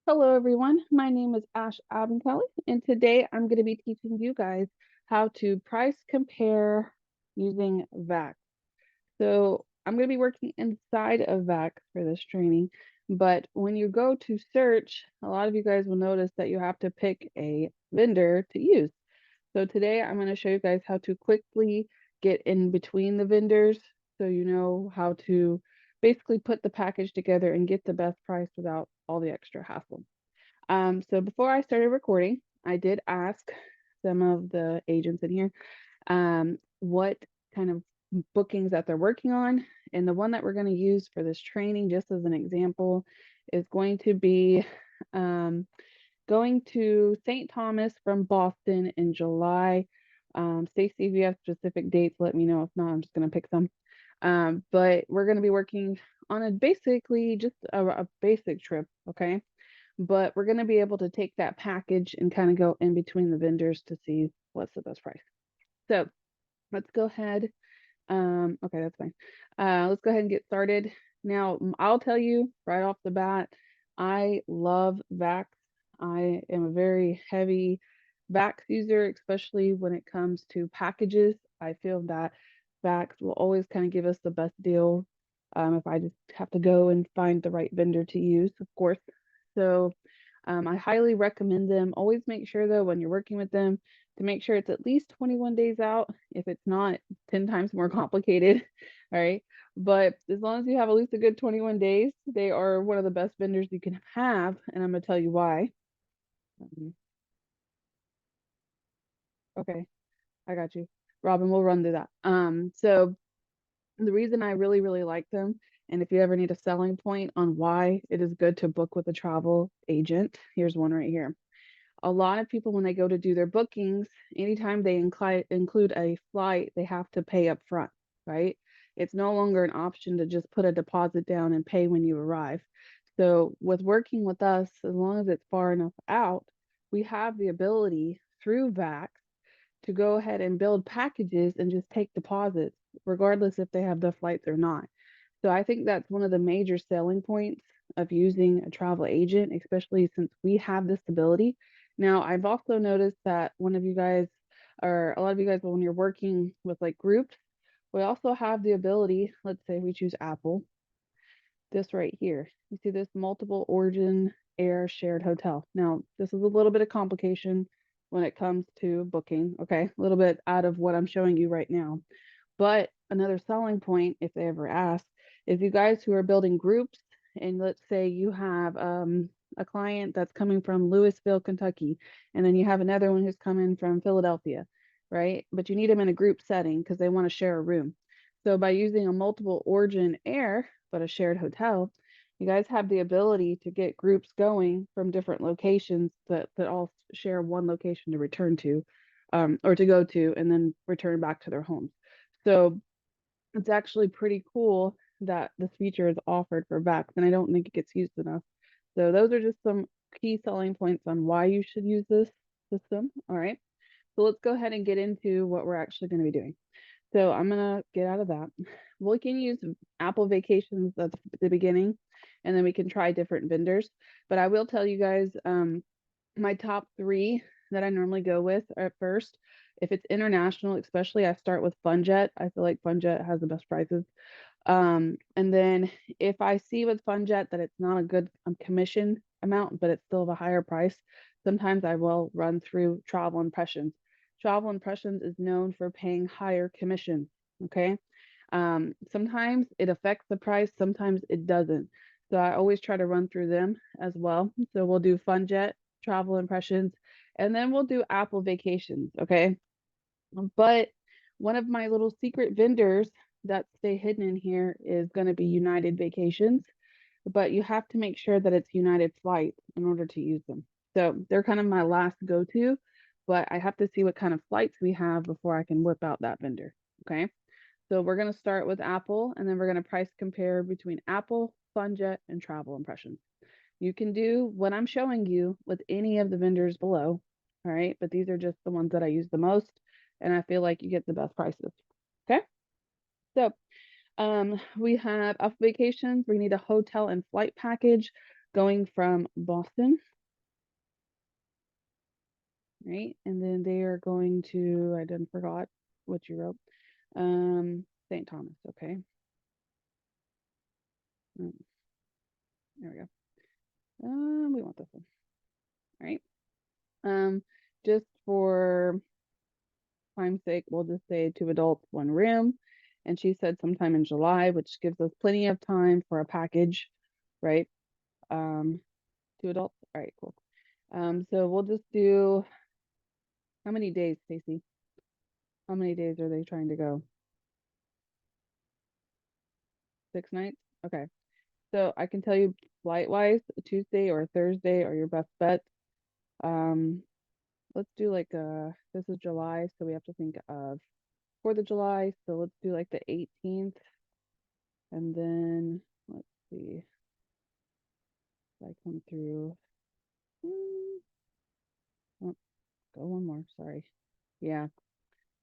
Hello, everyone. My name is Ash Abenkelly, and today I'm going to be teaching you guys how to price compare using VAX. So I'm going to be working inside of VAX for this training, but when you go to search, a lot of you guys will notice that you have to pick a vendor to use. So today I'm going to show you guys how to quickly get in between the vendors so you know how to basically put the package together and get the best price without all the extra hassle. So before I started recording, I did ask some of the agents in here what kind of bookings that they're working on. And the one that we're going to use for this training, just as an example, is going to be um, going to St. Thomas from Boston in July. Stacy, if you have specific dates, let me know. If not, I'm just going to pick some. But we're going to be working on a basically just a basic trip, okay? But we're going to be able to take that package and kind of go in between the vendors to see what's the best price. So let's go ahead. Okay, that's fine. Let's go ahead and get started. Now, I'll tell you right off the bat, I love VAX. I am a very heavy VAX user, especially when it comes to packages. I feel that VAX will always kind of give us the best deal if I just have to go and find the right vendor to use, of course. So I highly recommend them. Always make sure, though, when you're working with them, to make sure it's at least 21 days out. If it's not, 10 times more complicated. All right. But as long as you have at least a good 21 days, they are one of the best vendors you can have. And I'm going to tell you why. Okay. I got you. Robin, we'll run through that. So the reason I really, really like them, and if you ever need a selling point on why it is good to book with a travel agent, here's one right here. A lot of people, when they go to do their bookings, anytime they include a flight, they have to pay up front, right? It's no longer an option to just put a deposit down and pay when you arrive. So with working with us, as long as it's far enough out, we have the ability through VAX to go ahead and build packages and just take deposits, regardless if they have the flights or not. So I think that's one of the major selling points of using a travel agent, especially since we have this ability. Now, I've also noticed that one of you guys, or a lot of you guys, when you're working with like groups, we also have the ability, let's say we choose Apple, this right here. You see this multiple origin air shared hotel. Now, this is a little bit of complication when it comes to booking, okay? A little bit out of what I'm showing you right now. But another selling point, if they ever ask, is you guys who are building groups, and let's say you have a client that's coming from Louisville, Kentucky, and then you have another one who's coming from Philadelphia, right? But you need them in a group setting because they want to share a room. So by using a multiple origin air, but a shared hotel, you guys have the ability to get groups going from different locations that all share one location to return to, or to go to, and then return back to their homes. So it's actually pretty cool that this feature is offered for VAX, and I don't think it gets used enough. So those are just some key selling points on why you should use this system. All right. So let's go ahead and get into what we're actually going to be doing. So I'm going to get out of that. We can use Apple Vacations at the beginning, and then we can try different vendors. But I will tell you guys, my top three that I normally go with are at first. If it's international, especially, I start with FunJet. I feel like FunJet has the best prices. And then if I see with FunJet that it's not a good commission amount, but it's still of a higher price, sometimes I will run through Travel Impressions. Travel Impressions is known for paying higher commissions. Okay. Sometimes it affects the price, sometimes it doesn't. So I always try to run through them as well. So we'll do FunJet, Travel Impressions, and then we'll do Apple Vacations. Okay. But one of my little secret vendors that stay hidden in here is going to be United Vacations, but you have to make sure that it's United flights in order to use them. So they're kind of my last go-to, but I have to see what kind of flights we have before I can whip out that vendor. Okay. So we're going to start with Apple, and then we're going to price compare between Apple, FunJet, and Travel Impressions. You can do what I'm showing you with any of the vendors below. All right. But these are just the ones that I use the most, and I feel like you get the best prices. Okay. So We have off vacations. We need a hotel and flight package going from Boston, right? And then they are going to, I didn't forgot what you wrote. St. Thomas, okay. Mm, there we go. We want this one, all right? Just for time's sake, we'll just say 2 adults, 1 room. And she said sometime in July, which gives us plenty of time for a package, right? 2 adults. All right, cool. So we'll just do, how many days, Stacy? How many days are they trying to go? 6 nights? Okay. So I can tell you flight wise, Tuesday or Thursday are your best bets. Um, let's do like this is July, so we have to think of 4th of July. So let's do like the 18th. And then let's see if I come through. Oh, go one more. Sorry. Yeah.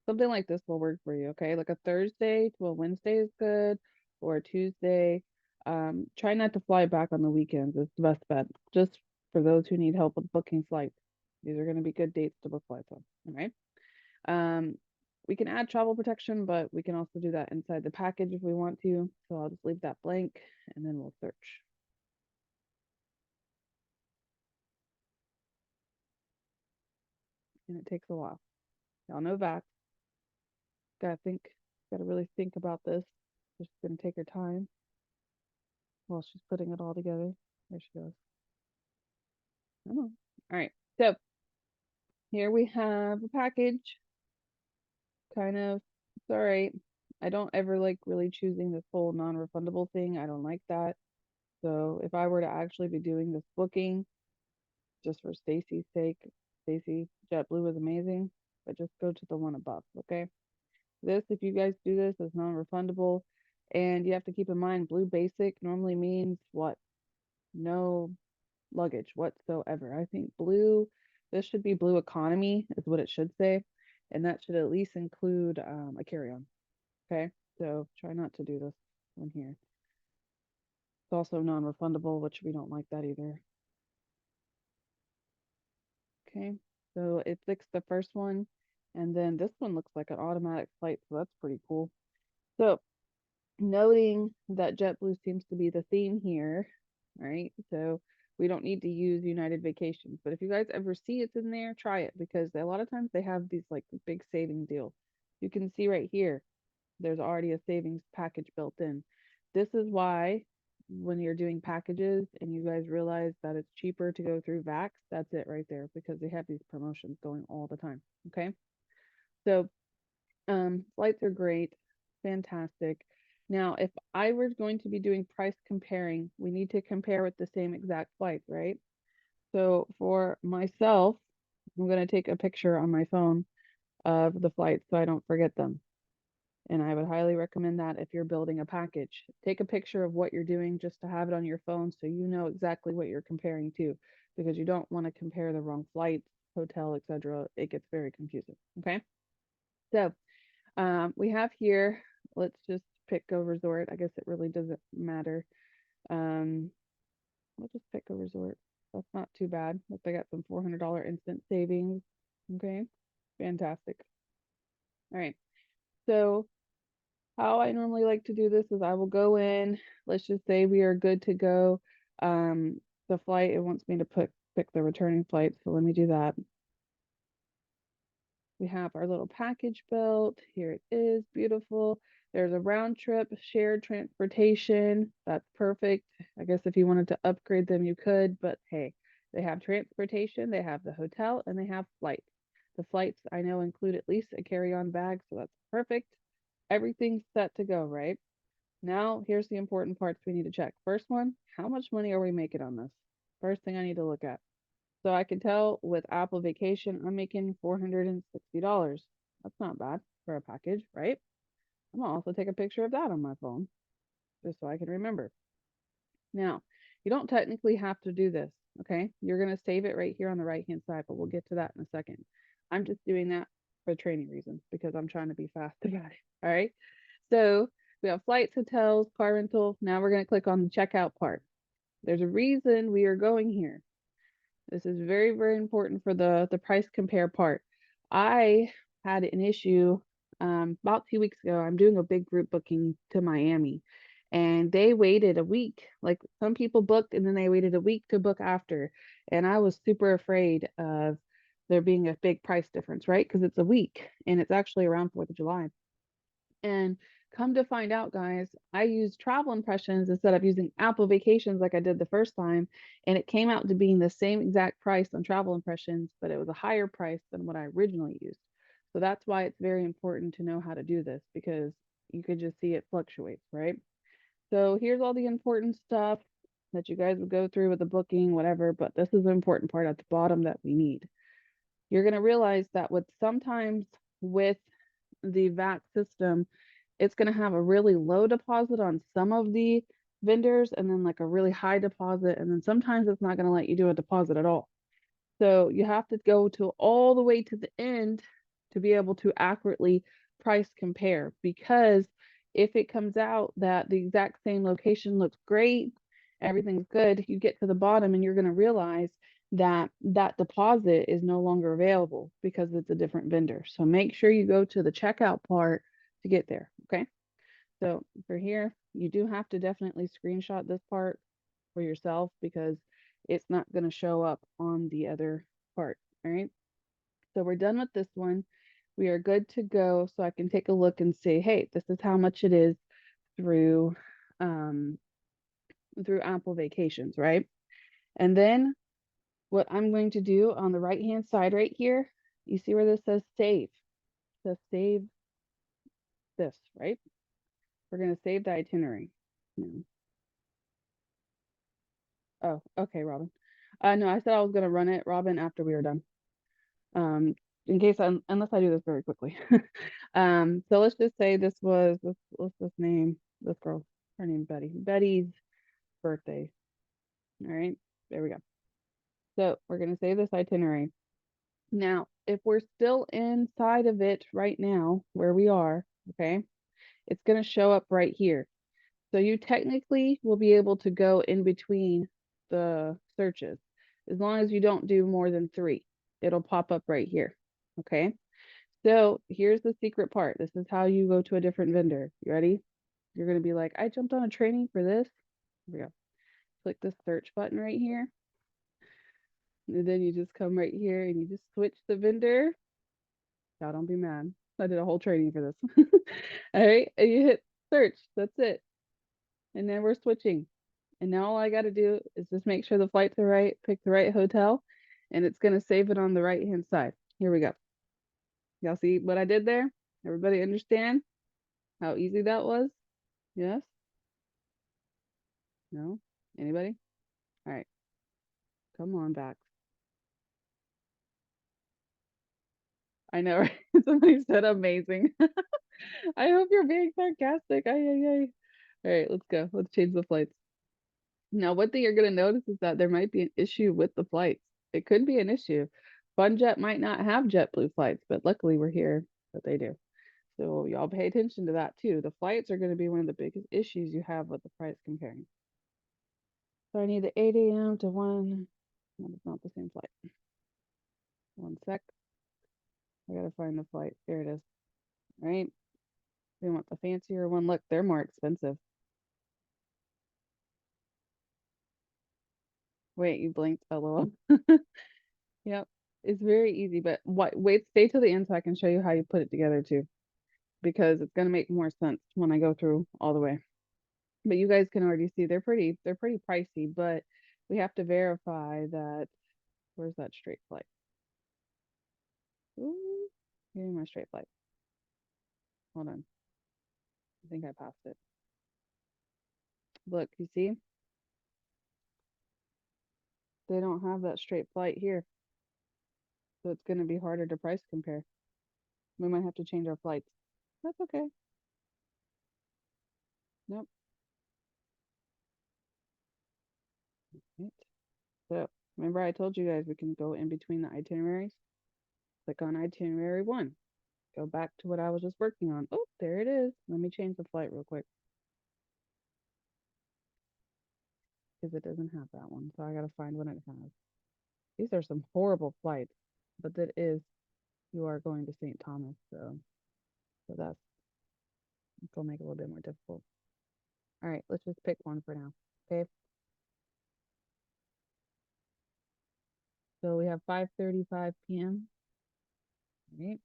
Something like this will work for you, okay? Like a Thursday to a Wednesday is good, or a Tuesday. Try not to fly back on the weekends. It's the best bet. Just for those who need help with booking flights. These are going to be good dates to book flights on. All right. Um, we can add travel protection, but we can also do that inside the package if we want to. So I'll just leave that blank and then we'll search. And it takes a while. Y'all know VAX. Gotta think, gotta really think about this. She's gonna take her time while she's putting it all together. There she goes. Oh. All right. So here we have a package. Kind of, it's all right. I don't ever like really choosing this whole non-refundable thing. I don't like that. So if I were to actually be doing this booking, just for Stacy's sake, Stacy, JetBlue is amazing, but just go to the one above, okay? This, if you guys do this, is non-refundable. And you have to keep in mind, Blue Basic normally means what? No luggage whatsoever. I think Blue, this should be Blue Economy, is what it should say. And that should at least include a carry-on. Okay, so try not to do this one here. It's also non-refundable, which we don't like that either. Okay, so it fixed the first one, and then this one looks like an automatic flight, so that's pretty cool. So noting that JetBlue seems to be the theme here, right? So we don't need to use United Vacations, but if you guys ever see it's in there, try it because a lot of times they have these like big savings deals. You can see right here, there's already a savings package built in. This is why when you're doing packages and you guys realize that it's cheaper to go through VAX, that's it right there because they have these promotions going all the time. Okay. So flights are great, fantastic. Now, if I were going to be doing price comparing, we need to compare with the same exact flights, right? So for myself, I'm going to take a picture on my phone of the flights so I don't forget them. And I would highly recommend that if you're building a package. Take a picture of what you're doing just to have it on your phone so you know exactly what you're comparing to because you don't want to compare the wrong flights, hotel, etc. It gets very confusing. Okay. So we have here, let's just pick a resort. I guess it really doesn't matter. We'll just pick a resort. That's not too bad. Look, I got some $400 instant savings. Okay, fantastic. All right. So how I normally like to do this is I will go in, let's just say we are good to go. The flight, it wants me to pick the returning flight. So let me do that. We have our little package built. Here it is, beautiful. There's a round trip, shared transportation. That's perfect. I guess if you wanted to upgrade them, you could, but hey, they have transportation, they have the hotel, and they have flights. The flights I know include at least a carry-on bag, so that's perfect. Everything's set to go, right? Now, here's the important parts we need to check. First one, how much money are we making on this? First thing I need to look at. So I can tell with Apple Vacation, I'm making $460. That's not bad for a package, right? I'm gonna also take a picture of that on my phone just so I can remember. Now, you don't technically have to do this, okay? You're gonna save it right here on the right-hand side, but we'll get to that in a second. I'm just doing that for training reasons because I'm trying to be fast about it. All right. So We have flights, hotels, car rental. Now we're going to click on the checkout part. There's a reason we are going here. This is very, very important for the price compare part. I had an issue about 2 weeks ago. I'm doing a big group booking to Miami, and they waited a week. Like some people booked, and then they waited a week to book after. And I was super afraid of there being a big price difference, right? Because it's a week, and it's actually around 4th of July. And come to find out, guys, I used travel impressions instead of using Apple Vacations like I did the first time. And it came out to being the same exact price on travel impressions, but it was a higher price than what I originally used. So that's why it's very important to know how to do this, because you could just see it fluctuates, right? So here's all the important stuff that you guys would go through with the booking, whatever, but this is the important part at the bottom that we need. You're going to realize that with sometimes with the VAX system, it's going to have a really low deposit on some of the vendors and then like a really high deposit. And then sometimes it's not going to let you do a deposit at all. So you have to go to all the way to the end to be able to accurately price compare, because if it comes out that the exact same location looks great, everything's good, you get to the bottom and you're going to realize that that deposit is no longer available because it's a different vendor. So make sure you go to the checkout part to get there. Okay. So for here, you do have to definitely screenshot this part for yourself because it's not going to show up on the other part. All right. So we're done with this one. We are good to go. So I can take a look and say, hey, this is how much it is through um, through Apple Vacations, right? And then what I'm going to do on the right hand side right here, you see where this says save. It says save this, right? We're going to save the itinerary. No. Oh, okay, Robin. No, I said I was going to run it, Robin, after we were done. Um, in case unless I do this very quickly. So let's just say this was let's just name this girl. Her name's Betty. Betty's birthday. All right, there we go. So we're gonna save this itinerary. Now, if we're still inside of it right now, where we are, okay, it's gonna show up right here. So you technically will be able to go in between the searches as long as you don't do more than 3. It'll pop up right here. Okay. So here's the secret part. This is how you go to a different vendor. You ready? You're going to be like, I jumped on a training for this. Here we go. Click the search button right here. And then you just come right here and you just switch the vendor. Now don't be mad. I did a whole training for this. All right. And you hit search. That's it. And then we're switching. And now all I got to do is just make sure the flights are right, pick the right hotel, and it's going to save it on the right hand side. Here we go. Y'all see what I did there? Everybody understand how easy that was? Yes? No? Anybody? All right. Come on back. I know, right? Somebody said amazing. I hope you're being sarcastic. Ay, ay, ay. All right, let's go. Let's change the flights. Now, one thing you're going to notice is that there might be an issue with the flights. It could be an issue. FunJet might not have JetBlue flights, but luckily we're here, but they do. So y'all pay attention to that too. The flights are going to be one of the biggest issues you have with the price comparing. So I need the 8 a.m. to 1. No, it's not the same flight. One sec. I gotta find the flight. There it is. All right. We want the fancier one. Look, they're more expensive. Wait, you blinked. LOL. Yep. It's very easy, but wait, stay till the end so I can show you how you put it together too, because it's gonna make more sense when I go through all the way. But you guys can already see they're pretty pricey, but we have to verify that. Where's that straight flight? Ooh, give me my straight flight. Hold on. I think I passed it. Look, you see? They don't have that straight flight here. So it's going to be harder to price compare. We might have to change our flights. That's okay. Nope. Right. So remember I told you guys we can go in between the itineraries. Click on itinerary 1. Go back to what I was just working on. Oh, there it is. Let me change the flight real quick. because it doesn't have that one. So I gotta find one it has. These are some horrible flights, but that is you are going to St. Thomas, so that's gonna make it a little bit more difficult. All right, let's just pick one for now. Okay. So we have 5:35 p.m. Right.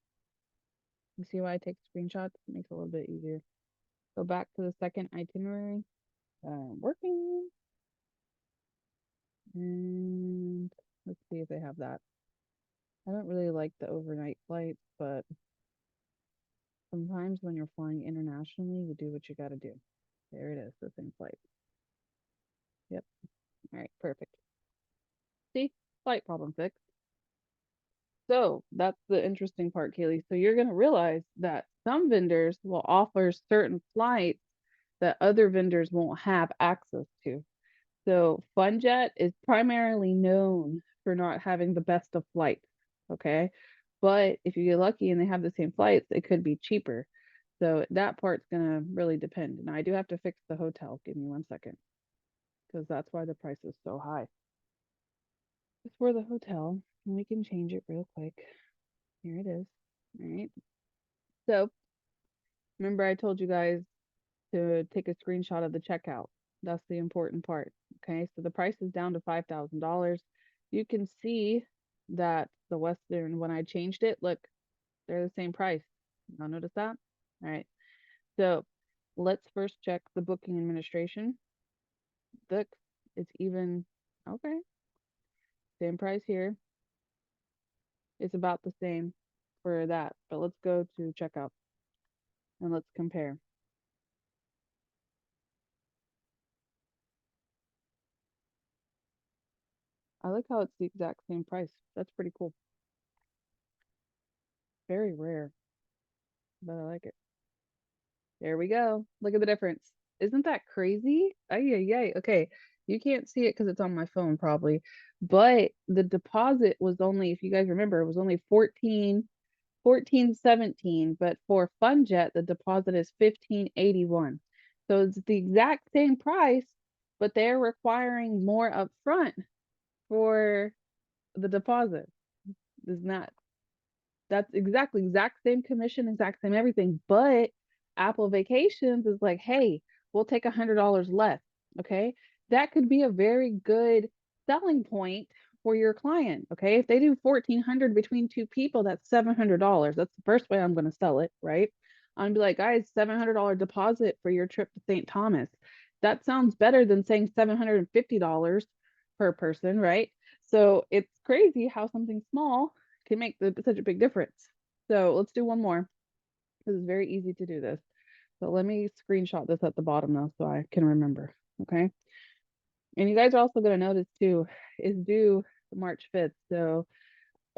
You see why I take screenshots? It makes it a little bit easier. Go back to the second itinerary. Working. And let's see if they have that. I don't really like the overnight flights, but sometimes when you're flying internationally, you do what you got to do. There it is, the same flight. Yep. All right, perfect. See, flight problem fixed. So that's the interesting part, Kaylee. So you're going to realize that some vendors will offer certain flights that other vendors won't have access to. So FunJet is primarily known for not having the best of flights. Okay. But if you get lucky and they have the same flights, it could be cheaper. So that part's going to really depend. Now I do have to fix the hotel. Give me 1 second because that's why the price is so high. It's for the hotel and we can change it real quick. Here it is. All right. So remember I told you guys to take a screenshot of the checkout. That's the important part. Okay, so the price is down to $5,000. You can see that the Western, when I changed it, look, they're the same price. Y'all notice that? All right, so let's first check the booking administration. Look, it's even, okay, same price here. It's about the same for that, but let's go to checkout and let's compare. I like how it's the exact same price. That's pretty cool. Very rare, but I like it. There we go. Look at the difference. Isn't that crazy? Ay, ay, ay. Okay. You can't see it because it's on my phone probably. But the deposit was only, if you guys remember, it was only 1417. But for FunJet, the deposit is 1581. So it's the exact same price, but they're requiring more upfront for the deposit. Isn't that that's exact same commission, exact same everything. But Apple Vacations is like, hey, we'll take $100 less. Okay. That could be a very good selling point for your client. Okay. If they do 1,400 between two people, that's $700. That's the first way I'm going to sell it. Right. I'm gonna be like, guys, $700 deposit for your trip to St. Thomas. That sounds better than saying $750 per person. Right. So it's crazy how something small can make such a big difference. So let's do one more because it's very easy to do this. So let me screenshot this at the bottom now so I can remember. Okay. And you guys are also going to notice too, it's due March 5th. So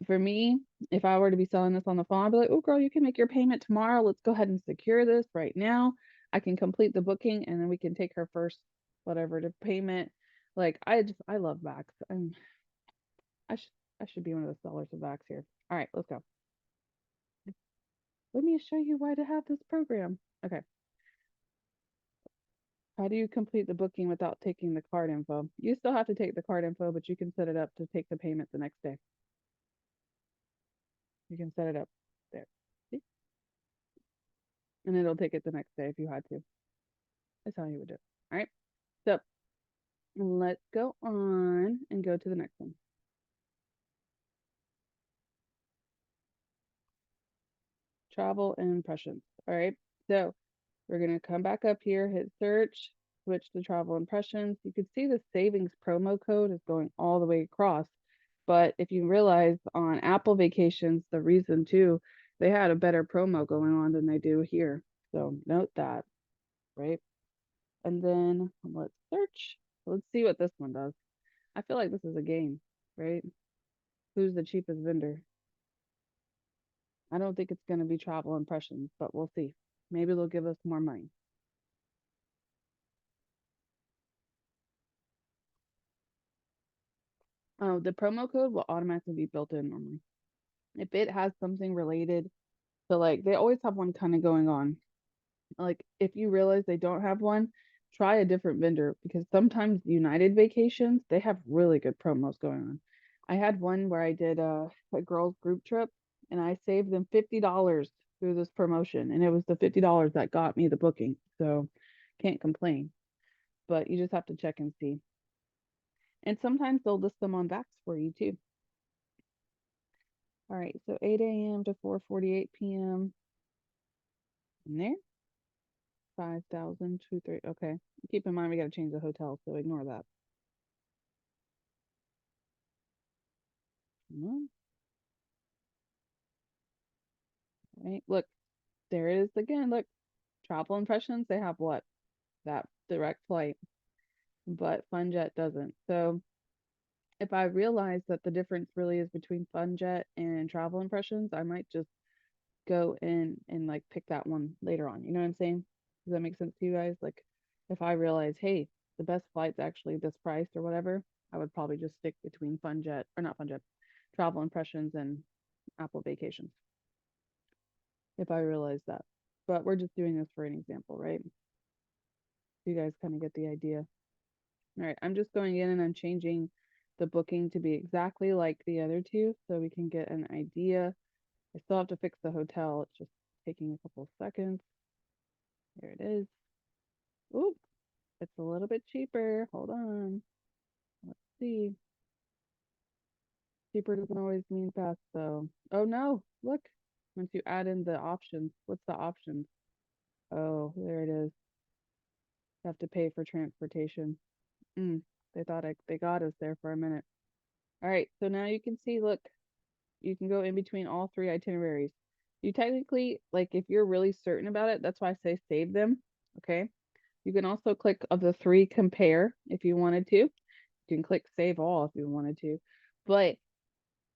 for me, if I were to be selling this on the phone, I'd be like, oh, girl, you can make your payment tomorrow. Let's go ahead and secure this right now. I can complete the booking and then we can take her first, whatever, to payment. Like I love VAX. I should I should be one of the sellers of VAX here. All right, let's go. Let me show you why to have this program. Okay. How do you complete the booking without taking the card info? You still have to take the card info, but you can set it up to take the payment the next day. You can set it up there. See? And it'll take it the next day if you had to. That's how you would do it. All right. So let's go on and go to the next one. Travel and impressions. All right. So we're going to come back up here, hit search, switch to travel impressions. You can see the savings promo code is going all the way across. But if you realize on Apple Vacations, the reason too, they had a better promo going on than they do here. So note that, right? And then let's search. Let's see what this one does. I feel like this is a game, right? Who's the cheapest vendor? I don't think it's going to be travel impressions, but we'll see. Maybe they'll give us more money. Oh, the promo code will automatically be built in normally. If it has something related to like, they always have one kind of going on. Like, if you realize they don't have one, try a different vendor because sometimes United Vacations, they have really good promos going on. I had one where I did a girls group trip and I saved them $50 through this promotion, and it was the $50 that got me the booking. So can't complain, but you just have to check and see. And sometimes they'll list them on VAX for you too. All right, so 8 a.m. to 4:48 p.m. in there. 5,000, 2, 3. Okay. Keep in mind we got to change the hotel, so ignore that. Mhm. Right. Look, there it is again. Look, travel impressions, they have what? That direct flight, but FunJet doesn't. So if I realize that the difference really is between FunJet and travel impressions, I might just go in and like pick that one later on. You know what I'm saying? Does that make sense to you guys? Like if I realize, hey, the best flight's actually this price or whatever, I would probably just stick between FunJet or not FunJet, travel impressions and Apple vacations if I realize that. But we're just doing this for an example, right? So you guys kind of get the idea. All right, I'm just going in and I'm changing the booking to be exactly like the other two so we can get an idea. I still have to fix the hotel. It's just taking a couple seconds. There it is. Oop, it's a little bit cheaper. Hold on. Let's see. Cheaper doesn't always mean fast though. Oh no, look. Once you add in the options, what's the options? Oh, there it is. You have to pay for transportation. Mm, they got us there for a minute. All right, so now you can see, look, you can go in between all three itineraries. You technically, like, if you're really certain about it, that's why I say save them. Okay. You can also click of the three compare if you wanted to. You can click save all if you wanted to. But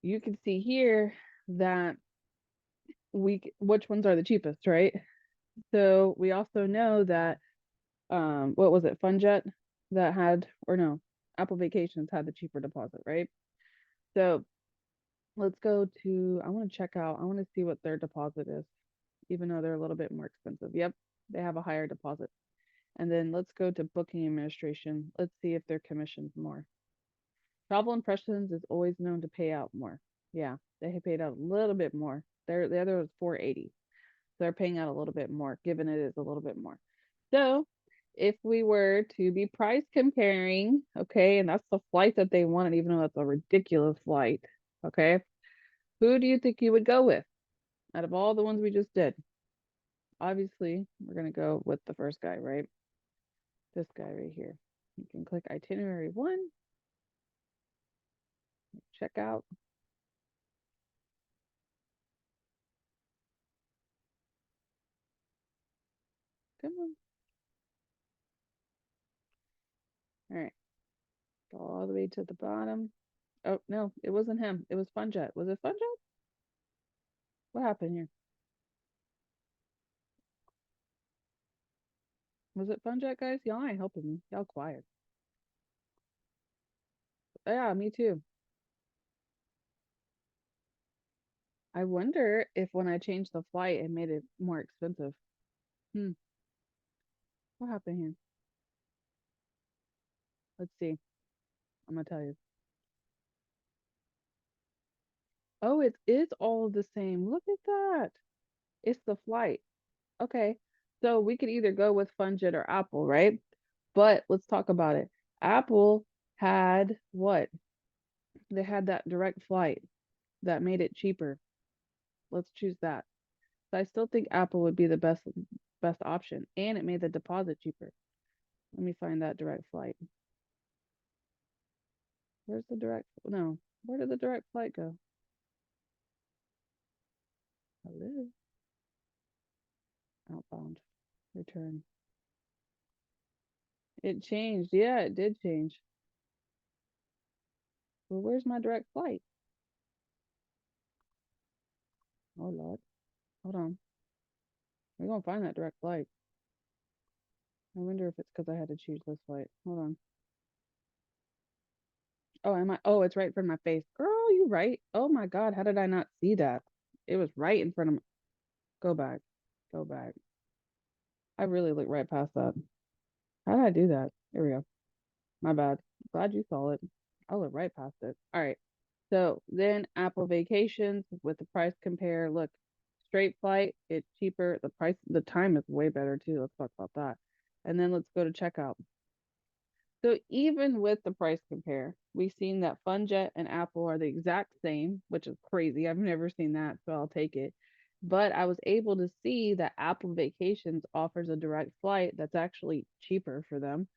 you can see here that which ones are the cheapest, right? So we also know that what was it, FunJet that had or no, Apple Vacations had the cheaper deposit, right? So let's go to, I want to check out, I want to see what their deposit is, even though they're a little bit more expensive. Yep, they have a higher deposit. And then let's go to booking administration. Let's see if their commission's more. Travel impressions is always known to pay out more. Yeah, they paid out a little bit more. The other was 480. So they're paying out a little bit more, given it is a little bit more. So if we were to be price comparing, okay, and that's the flight that they wanted, even though that's a ridiculous flight, okay, who do you think you would go with out of all the ones we just did? Obviously, we're going to go with the first guy, right? This guy right here. You can click itinerary one, check out. Come on. All right. Go all the way to the bottom. Oh, no, it wasn't him. It was FunJet. Was it FunJet? What happened here? Was it FunJet, guys? Y'all ain't helping me. Y'all quiet. Yeah, me too. I wonder if when I changed the flight, it made it more expensive. Hmm. What happened here? Let's see. I'm gonna tell you. Oh, it is all the same. Look at that. It's the flight. Okay. So we could either go with FunJet or Apple, right? But let's talk about it. Apple had what? They had that direct flight that made it cheaper. Let's choose that. So I still think Apple would be the best option, and it made the deposit cheaper. Let me find that direct flight. Where's the direct? No, where did the direct flight go? Hello, outbound, return. It changed. Yeah, it did change. Well, where's my direct flight? Oh Lord, hold on. We're gonna find that direct flight. I wonder if it's because I had to choose this flight. Hold on. Oh, am I? Oh, it's right in front of my face. Girl, you right. Oh my God, how did I not see that? It was right in front of me. Go back. Go back. I really looked right past that. How did I do that? Here we go. My bad. Glad you saw it. I went right past it. All right. So then Apple Vacations with the price compare. Look, straight flight, it's cheaper. The price, the time is way better too. Let's talk about that. And then let's go to checkout. So even with the price compare, we've seen that FunJet and Apple are the exact same, which is crazy. I've never seen that, so I'll take it. But I was able to see that Apple Vacations offers a direct flight that's actually cheaper for them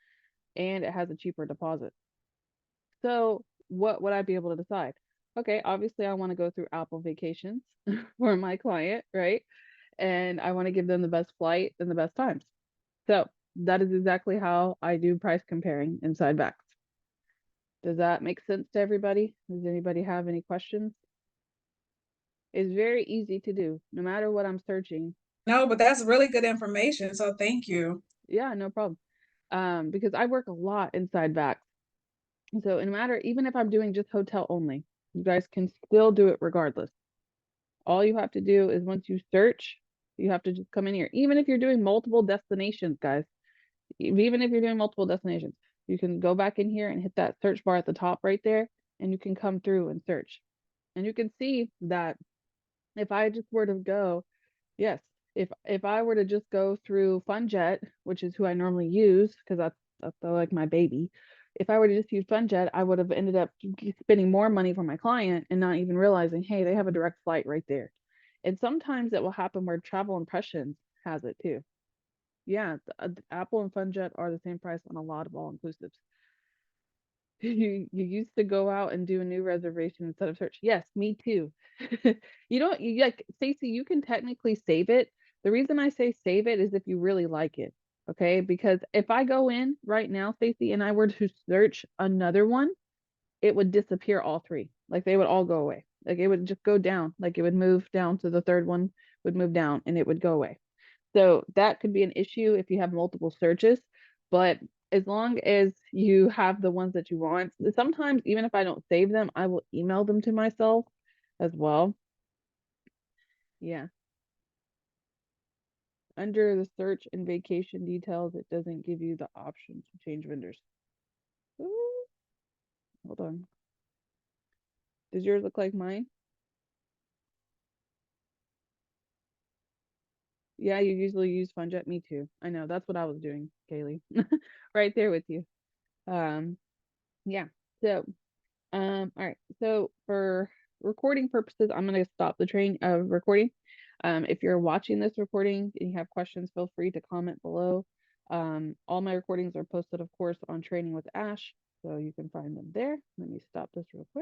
and it has a cheaper deposit. So what would I be able to decide? Okay, obviously I want to go through Apple Vacations for my client, right? And I want to give them the best flight and the best times. So that is exactly how I do price comparing inside VAX. Does that make sense to everybody? Does anybody have any questions? It's very easy to do, no matter what I'm searching. No, but that's really good information. So thank you. Yeah, no problem. Because I work a lot inside VAX. So no matter, even if I'm doing just hotel only, you guys can still do it regardless. All you have to do is once you search, you have to just come in here. Even if you're doing multiple destinations, guys, even if you're doing multiple destinations, you can go back in here and hit that search bar at the top right there, and you can come through and search. And you can see that if I just were to go, yes, if I were to just go through FunJet, which is who I normally use because that's like my baby. If I were to just use FunJet, I would have ended up spending more money for my client and not even realizing, hey, they have a direct flight right there. And sometimes it will happen where Travel Impressions has it too. Yeah, Apple and FunJet are the same price on a lot of all inclusives. You used to go out and do a new reservation instead of search. Yes, me too. You don't you like Stacey, you can technically save it. The reason I say save it is if you really like it. Okay? Because if I go in right now, Stacey, and I were to search another one, it would disappear all three. Like they would all go away. Like it would just go down. Like it would move down to the third one, would move down and it would go away. So that could be an issue if you have multiple searches, but as long as you have the ones that you want, sometimes even if I don't save them, I will email them to myself as well. Yeah. Under the search and vacation details, it doesn't give you the option to change vendors. Ooh, hold on. Does yours look like mine? Yeah, you usually use FunJet. Me too. I know. That's what I was doing, Kaylee. Right there with you. Um, yeah. So all right. So for recording purposes, I'm gonna stop the train of recording. If you're watching this recording and you have questions, feel free to comment below. All my recordings are posted, of course, on Training with Ash, so you can find them there. Let me stop this real quick.